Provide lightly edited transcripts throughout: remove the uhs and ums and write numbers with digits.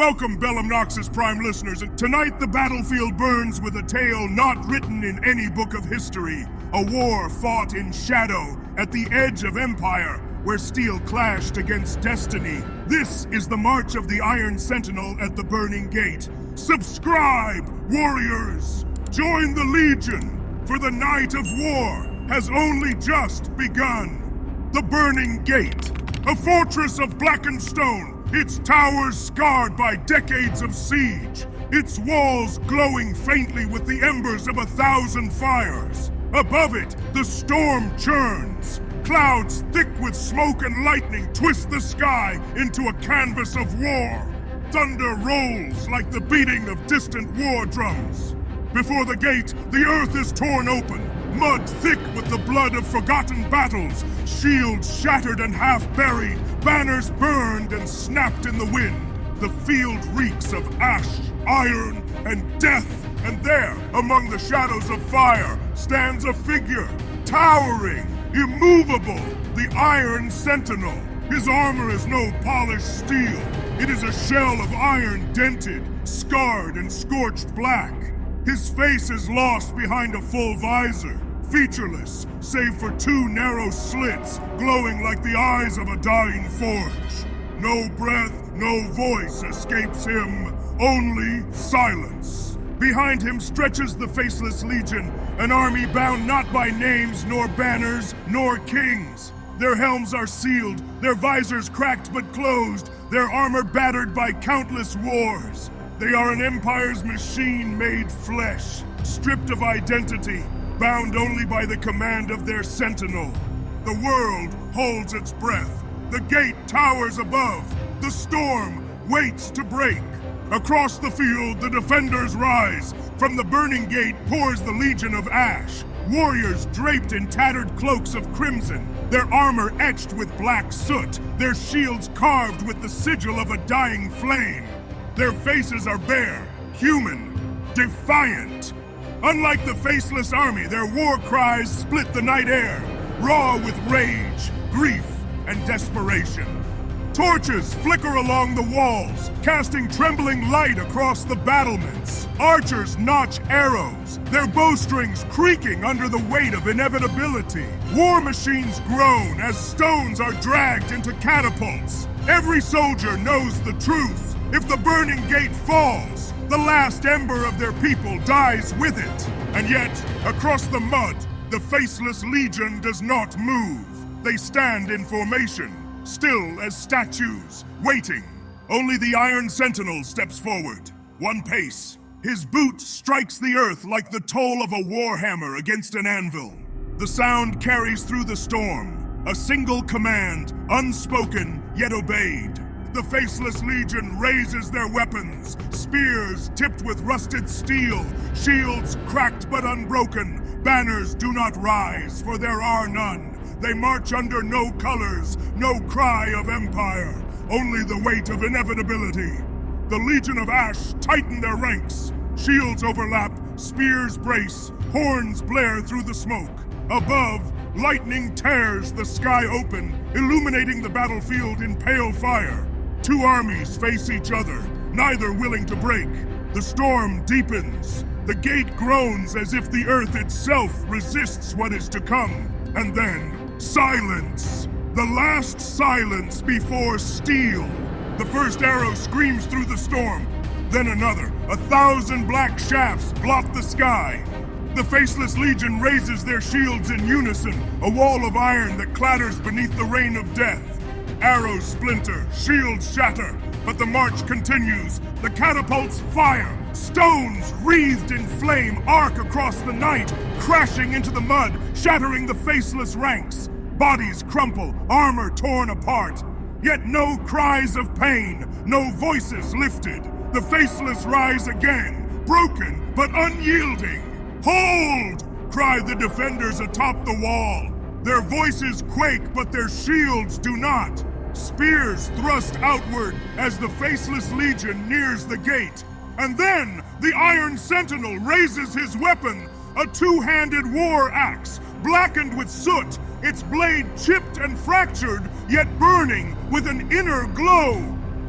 Welcome, Bellumnoxis Prime listeners. Tonight the battlefield burns with a tale not written in any book of history. A war fought in shadow at the edge of empire, where steel clashed against destiny. This is the march of the Iron Sentinel at the Burning Gate. Subscribe, warriors! Join the Legion, for the night of war has only just begun. The Burning Gate, a fortress of blackened stone, its towers scarred by decades of siege, its walls glowing faintly with the embers of 1,000 fires. Above it, the storm churns. Clouds thick with smoke and lightning twist the sky into a canvas of war. Thunder rolls like the beating of distant war drums. Before the gate, the earth is torn open, mud thick with the blood of forgotten battles, shields shattered and half-buried, banners burned and snapped in the wind. The field reeks of ash, iron, and death, and there, among the shadows of fire, stands a figure, towering, immovable, the Iron Sentinel. His armor is no polished steel. It is a shell of iron dented, scarred, and scorched black. His face is lost behind a full visor, featureless, save for two narrow slits glowing like the eyes of a dying forge. No breath, no voice escapes him, only silence. Behind him stretches the Faceless Legion, an army bound not by names, nor banners, nor kings. Their helms are sealed, their visors cracked but closed, their armor battered by countless wars. They are an empire's machine made flesh, stripped of identity, bound only by the command of their sentinel. The world holds its breath. The gate towers above. The storm waits to break. Across the field, the defenders rise. From the burning gate pours the Legion of Ash. Warriors draped in tattered cloaks of crimson, their armor etched with black soot, their shields carved with the sigil of a dying flame. Their faces are bare, human, defiant. Unlike the Faceless army, their war cries split the night air, raw with rage, grief, and desperation. Torches flicker along the walls, casting trembling light across the battlements. Archers notch arrows, their bowstrings creaking under the weight of inevitability. War machines groan as stones are dragged into catapults. Every soldier knows the truth. If the burning gate falls, the last ember of their people dies with it. And yet, across the mud, the Faceless Legion does not move. They stand in formation, still as statues, waiting. Only the Iron Sentinel steps forward, one pace. His boot strikes the earth like the toll of a warhammer against an anvil. The sound carries through the storm, a single command, unspoken yet obeyed. The Faceless Legion raises their weapons, spears tipped with rusted steel, shields cracked but unbroken. Banners do not rise, for there are none. They march under no colors, no cry of empire, only the weight of inevitability. The Legion of Ash tighten their ranks. Shields overlap, spears brace, horns blare through the smoke. Above, lightning tears the sky open, illuminating the battlefield in pale fire. Two armies face each other, neither willing to break. The storm deepens. The gate groans as if the earth itself resists what is to come. And then, silence. The last silence before steel. The first arrow screams through the storm. Then another. 1,000 black shafts blot the sky. The Faceless Legion raises their shields in unison, a wall of iron that clatters beneath the rain of death. Arrows splinter, shields shatter, but the march continues. The catapults fire. Stones wreathed in flame arc across the night, crashing into the mud, shattering the Faceless ranks. Bodies crumple, armor torn apart. Yet no cries of pain, no voices lifted. The Faceless rise again, broken but unyielding. "Hold!" cry the defenders atop the wall. Their voices quake, but their shields do not. Spears thrust outward as the Faceless Legion nears the gate. And then, the Iron Sentinel raises his weapon, a two-handed war axe, blackened with soot, its blade chipped and fractured, yet burning with an inner glow.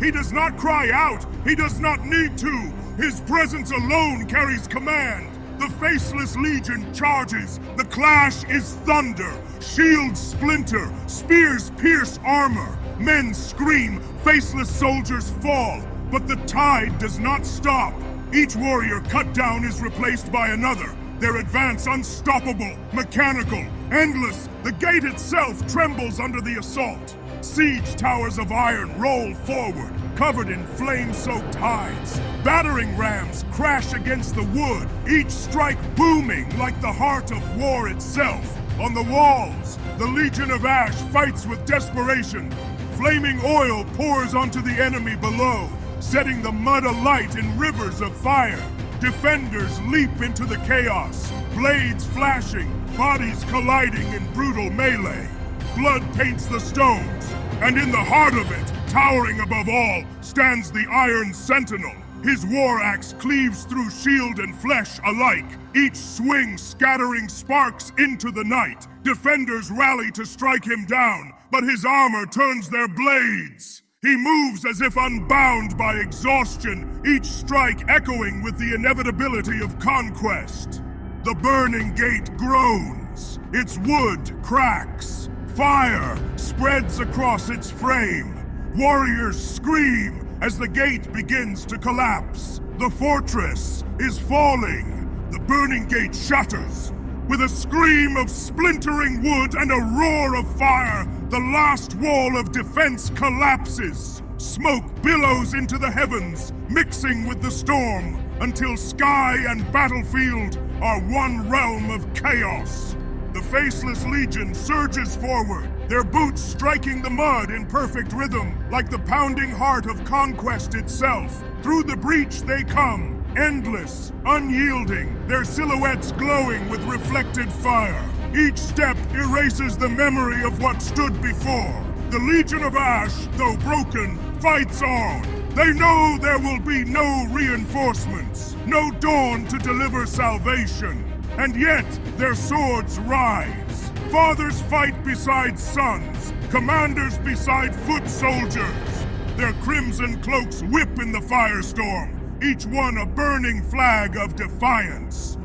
He does not cry out. He does not need to. His presence alone carries command. The Faceless Legion charges. The clash is thunder. Shields splinter. Spears pierce armor. Men scream. Faceless soldiers fall. But the tide does not stop. Each warrior cut down is replaced by another. Their advance unstoppable, mechanical, endless. The gate itself trembles under the assault. Siege towers of iron roll forward, covered in flame-soaked hides. Battering rams crash against the wood, each strike booming like the heart of war itself. On the walls, the Legion of Ash fights with desperation. Flaming oil pours onto the enemy below, setting the mud alight in rivers of fire. Defenders leap into the chaos, blades flashing, bodies colliding in brutal melee. Blood paints the stones, and in the heart of it, towering above all, stands the Iron Sentinel. His war axe cleaves through shield and flesh alike, each swing scattering sparks into the night. Defenders rally to strike him down, but his armor turns their blades. He moves as if unbound by exhaustion, each strike echoing with the inevitability of conquest. The burning gate groans, its wood cracks. Fire spreads across its frame. Warriors scream as the gate begins to collapse. The fortress is falling. The burning gate shatters. With a scream of splintering wood and a roar of fire, the last wall of defense collapses. Smoke billows into the heavens, mixing with the storm, until sky and battlefield are one realm of chaos. The Faceless Legion surges forward, their boots striking the mud in perfect rhythm, like the pounding heart of conquest itself. Through the breach they come, endless, unyielding, their silhouettes glowing with reflected fire. Each step erases the memory of what stood before. The Legion of Ash, though broken, fights on. They know there will be no reinforcements, no dawn to deliver salvation. And yet, their swords rise. Fathers fight beside sons, commanders beside foot soldiers. Their crimson cloaks whip in the firestorm, each one a burning flag of defiance.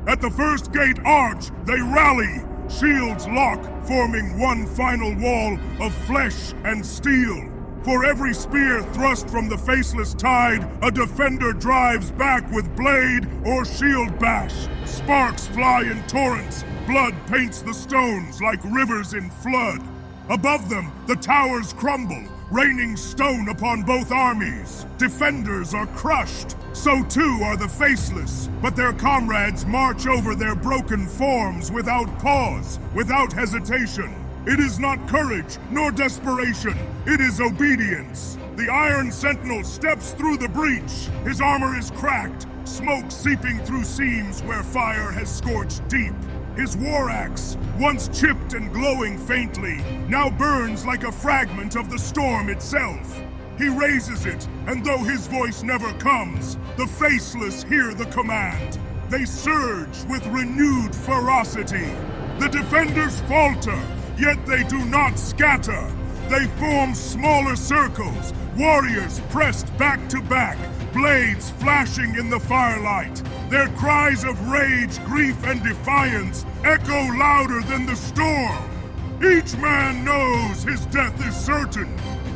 At the first gate arch, they rally, shields lock, forming one final wall of flesh and steel. For every spear thrust from the Faceless tide, a defender drives back with blade or shield bash. Sparks fly in torrents, blood paints the stones like rivers in flood. Above them, the towers crumble, raining stone upon both armies. Defenders are crushed, so too are the Faceless, but their comrades march over their broken forms without pause, without hesitation. It is not courage, nor desperation. It is obedience. The Iron Sentinel steps through the breach. His armor is cracked, smoke seeping through seams where fire has scorched deep. His war axe, once chipped and glowing faintly, now burns like a fragment of the storm itself. He raises it, and though his voice never comes, the Faceless hear the command. They surge with renewed ferocity. The defenders falter, yet they do not scatter. They form smaller circles, warriors pressed back to back, blades flashing in the firelight. Their cries of rage, grief, and defiance echo louder than the storm. Each man knows his death is certain.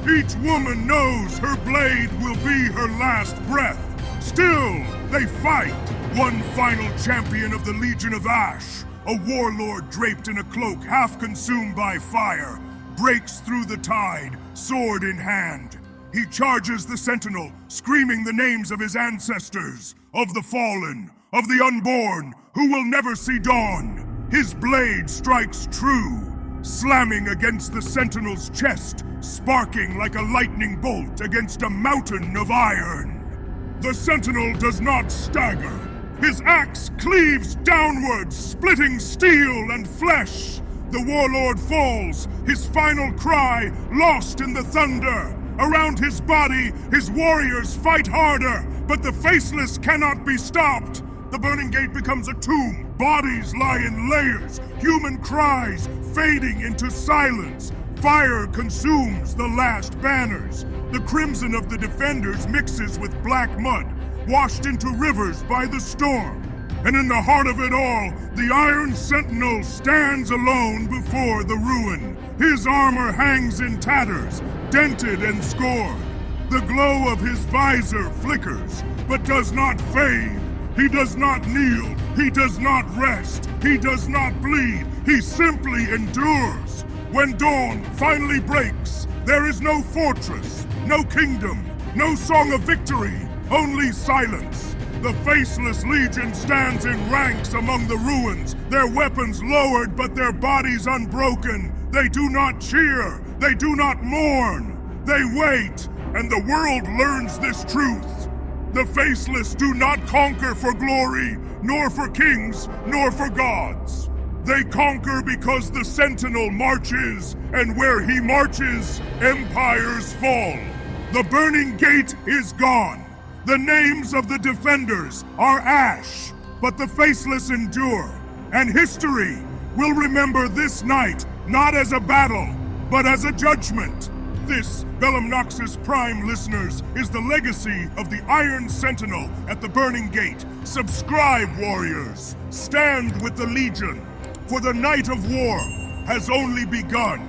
Each woman knows her blade will be her last breath. Still, they fight. One final champion of the Legion of Ash, a warlord draped in a cloak half consumed by fire, breaks through the tide, sword in hand. He charges the Sentinel, screaming the names of his ancestors, of the fallen, of the unborn, who will never see dawn. His blade strikes true, slamming against the Sentinel's chest, sparking like a lightning bolt against a mountain of iron. The Sentinel does not stagger. His axe cleaves downwards, splitting steel and flesh. The warlord falls, his final cry lost in the thunder. Around his body, his warriors fight harder, but the Faceless cannot be stopped. The burning gate becomes a tomb, Bodies lie in layers, human cries fading into silence. Fire consumes the last banners. The crimson of the defenders mixes with black mud, washed into rivers by the storm. And in the heart of it all, the Iron Sentinel stands alone before the ruin. His armor hangs in tatters, dented and scored. The glow of his visor flickers, but does not fade. He does not kneel, he does not rest, he does not bleed, he simply endures. When dawn finally breaks, there is no fortress, no kingdom, no song of victory, only silence. The Faceless Legion stands in ranks among the ruins, their weapons lowered but their bodies unbroken. They do not cheer, they do not mourn, they wait, and the world learns this truth. The Faceless do not conquer for glory, nor for kings, nor for gods. They conquer because the Sentinel marches, and where he marches, empires fall. The Burning Gate is gone. The names of the defenders are ash, but the Faceless endure. And history will remember this night not as a battle, but as a judgment. This, Bellumnoxis Prime listeners, is the legacy of the Iron Sentinel at the Burning Gate. Subscribe, warriors. Stand with the Legion, for the night of war has only begun.